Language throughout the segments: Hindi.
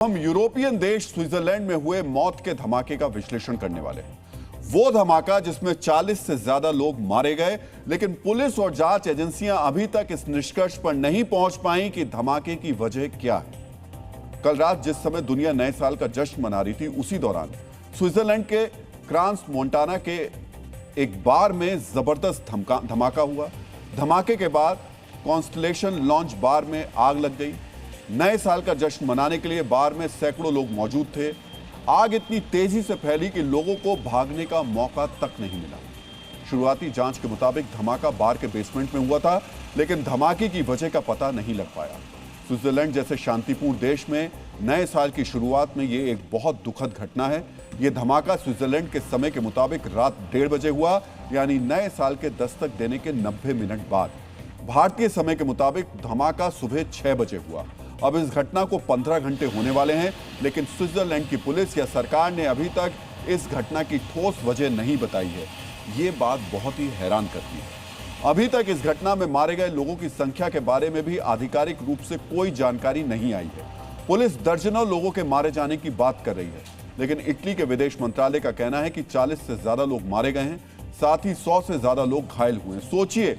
हम यूरोपियन देश स्विट्जरलैंड में हुए मौत के धमाके का विश्लेषण करने वाले हैं। वो धमाका जिसमें 40 से ज्यादा लोग मारे गए, लेकिन पुलिस और जांच एजेंसियां अभी तक इस निष्कर्ष पर नहीं पहुंच पाई कि धमाके की वजह क्या है। कल रात जिस समय दुनिया नए साल का जश्न मना रही थी, उसी दौरान स्विट्जरलैंड के क्रांस मोंटाना के एक बार में जबरदस्त धमाका हुआ। धमाके के बाद कॉन्स्टलेशन लॉन्च बार में आग लग गई। नए साल का जश्न मनाने के लिए बार में सैकड़ों लोग मौजूद थे। आग इतनी तेजी से फैली कि लोगों को भागने का मौका तक नहीं मिला। शुरुआती जांच के मुताबिक धमाका बार के बेसमेंट में हुआ था, लेकिन धमाके की वजह का पता नहीं लग पाया। स्विट्जरलैंड जैसे शांतिपूर्ण देश में नए साल की शुरुआत में ये एक बहुत दुखद घटना है। ये धमाका स्विट्जरलैंड के समय के मुताबिक रात 1:30 बजे हुआ, यानी नए साल के दस्तक देने के 90 मिनट बाद। भारतीय समय के मुताबिक धमाका सुबह 6 बजे हुआ। अब इस घटना को 15 घंटे होने वाले हैं, लेकिन स्विट्जरलैंड की पुलिस या सरकार ने अभी तक इस घटना की ठोस वजह नहीं बताई है। ये बात बहुत ही हैरान करती है। अभी तक इस घटना में मारे गए लोगों की संख्या के बारे में भी आधिकारिक रूप से कोई जानकारी नहीं आई है। पुलिस दर्जनों लोगों के मारे जाने की बात कर रही है, लेकिन इटली के विदेश मंत्रालय का कहना है कि 40 से ज्यादा लोग मारे गए हैं, साथ ही 100 से ज्यादा लोग घायल हुए। सोचिए,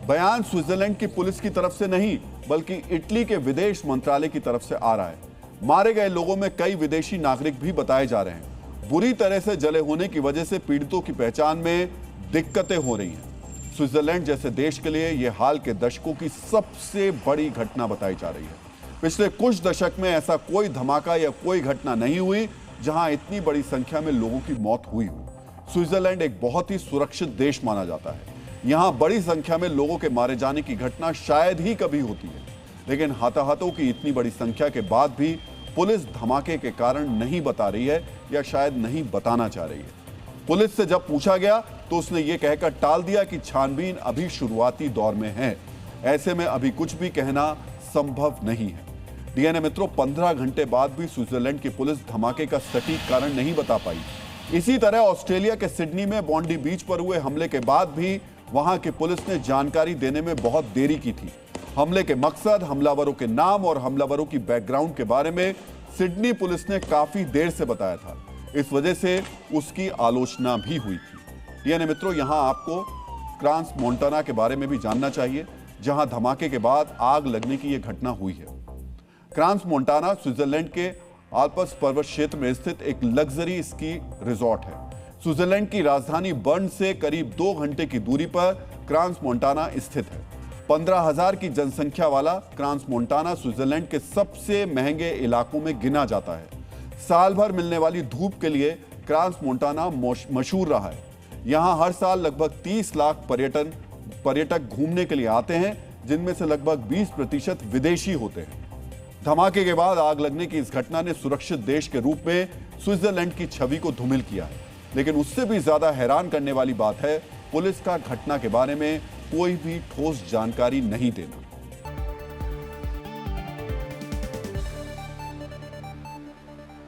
बयान स्विट्जरलैंड की पुलिस की तरफ से नहीं, बल्कि इटली के विदेश मंत्रालय की तरफ से आ रहा है। मारे गए लोगों में कई विदेशी नागरिक भी बताए जा रहे हैं। बुरी तरह से जले होने की वजह से पीड़ितों की पहचान में दिक्कतें हो रही हैं। स्विट्जरलैंड जैसे देश के लिए यह हाल के दशकों की सबसे बड़ी घटना बताई जा रही है। पिछले कुछ दशक में ऐसा कोई धमाका या कोई घटना नहीं हुई जहां इतनी बड़ी संख्या में लोगों की मौत हुई हो। स्विट्जरलैंड एक बहुत ही सुरक्षित देश माना जाता है। यहां बड़ी संख्या में लोगों के मारे जाने की घटना शायद ही कभी होती है, लेकिन हताहतों की इतनी बड़ी संख्या के बाद भी पुलिस धमाके के कारण नहीं बता रही है, या शायद नहीं बताना चाह रही है। पुलिस से जब पूछा गया तो उसने ये कहकर टाल दिया कि छानबीन अभी शुरुआती दौर में है। ऐसे में अभी कुछ भी कहना संभव नहीं है। डीएनए मित्रों, 15 घंटे बाद भी स्विट्जरलैंड की पुलिस धमाके का सटीक कारण नहीं बता पाई। इसी तरह ऑस्ट्रेलिया के सिडनी में बॉन्डी बीच पर हुए हमले के बाद भी वहां की पुलिस ने जानकारी देने में बहुत देरी की थी। हमले के मकसद, हमलावरों के नाम और हमलावरों की बैकग्राउंड के बारे में सिडनी पुलिस ने काफी देर से बताया था। इस वजह से उसकी आलोचना भी हुई थी। यानी मित्रों, यहां आपको क्रांस मोंटाना के बारे में भी जानना चाहिए, जहां धमाके के बाद आग लगने की यह घटना हुई है। क्रांस मोंटाना स्विट्जरलैंड के आल्प्स पर्वत क्षेत्र में स्थित एक लग्जरी स्की रिजॉर्ट है। स्विट्जरलैंड की राजधानी बर्न से करीब 2 घंटे की दूरी पर क्रांस मोंटाना स्थित है। 15,000 की जनसंख्या वाला क्रांस मोंटाना स्विट्जरलैंड के सबसे महंगे इलाकों में गिना जाता है। साल भर मिलने वाली धूप के लिए क्रांस मोंटाना मशहूर रहा है। यहां हर साल लगभग 30 लाख पर्यटक घूमने के लिए आते हैं, जिनमें से लगभग 20% विदेशी होते हैं। धमाके के बाद आग लगने की इस घटना ने सुरक्षित देश के रूप में स्विट्जरलैंड की छवि को धूमिल किया है। लेकिन उससे भी ज्यादा हैरान करने वाली बात है पुलिस का घटना के बारे में कोई भी ठोस जानकारी नहीं देना।